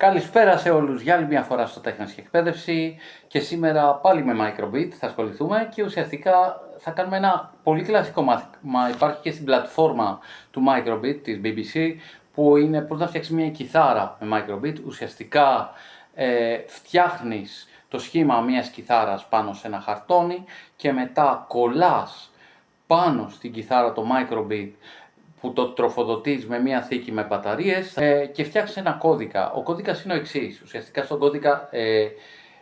Καλησπέρα σε όλους για άλλη μια φορά στο Τέχνας και Εκπαίδευση και σήμερα πάλι με Micro:bit θα ασχοληθούμε και ουσιαστικά θα κάνουμε ένα πολύ κλασικό μάθημα, υπάρχει και στην πλατφόρμα του Micro:bit της BBC που είναι πώς να φτιάξεις μια κιθάρα με Micro:bit. Ουσιαστικά φτιάχνεις το σχήμα μιας κιθάρας πάνω σε ένα χαρτόνι και μετά κολλάς πάνω στην κιθάρα το Micro:bit που το τροφοδοτείς με μια θήκη με μπαταρίες και φτιάξεις ένα κώδικα. Ο κώδικας είναι ο εξής. Ουσιαστικά στον κώδικα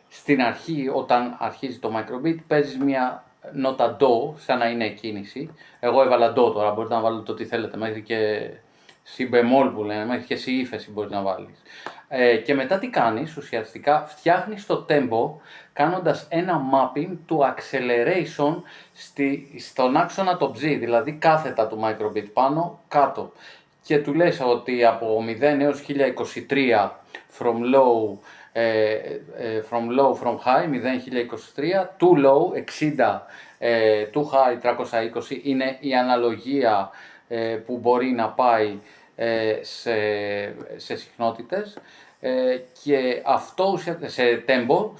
στην αρχή, όταν αρχίζει το Micro:bit, παίζεις μια νότα Do, σαν να είναι κίνηση. Εγώ έβαλα Do τώρα, μπορείτε να βάλετε το τι θέλετε, μέχρι και Si bemol που λένε, μέχρι και Si ύφεση μπορείς να βάλεις. Και μετά τι κάνεις, ουσιαστικά φτιάχνεις το tempo κάνοντας ένα mapping του acceleration στον άξονα το G, δηλαδή κάθετα του Micro:bit πάνω κάτω. Και του λες ότι από 0 έως 1023 from from high, 0-1023, too low, 60, too high, 320, είναι η αναλογία που μπορεί να πάει σε συχνότητες και αυτό σε tempo,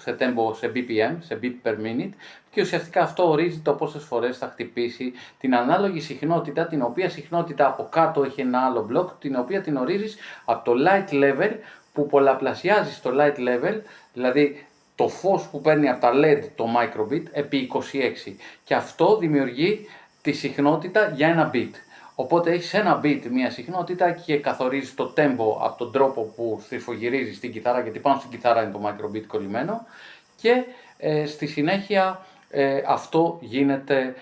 σε BPM, σε beat per minute, και ουσιαστικά αυτό ορίζει το πόσες φορές θα χτυπήσει την ανάλογη συχνότητα, την οποία συχνότητα από κάτω έχει ένα άλλο block, την οποία την ορίζεις από το light level που πολλαπλασιάζεις το light level, δηλαδή το φως που παίρνει από τα LED το Micro:bit επί 26 και αυτό δημιουργεί τη συχνότητα για ένα beat. Οπότε έχεις ένα beat, μια συχνότητα και καθορίζεις το tempo από τον τρόπο που στριφογυρίζεις την κιθάρα, γιατί πάνω στην κιθάρα είναι το Micro:bit κολλημένο, και στη συνέχεια αυτό γίνεται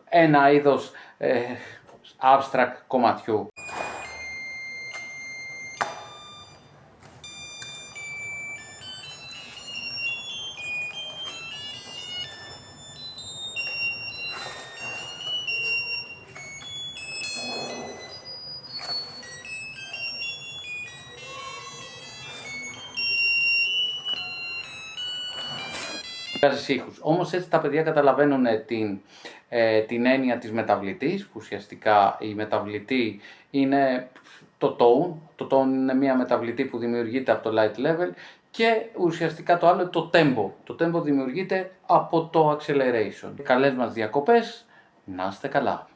ένα είδος abstract κομματιού. Ήχους. Όμως έτσι τα παιδιά καταλαβαίνουν την έννοια της μεταβλητής, που ουσιαστικά η μεταβλητή είναι το tone. Το tone είναι μια μεταβλητή που δημιουργείται από το light level και ουσιαστικά το άλλο είναι το tempo. Το tempo δημιουργείται από το acceleration. Καλές μας διακοπές, να είστε καλά.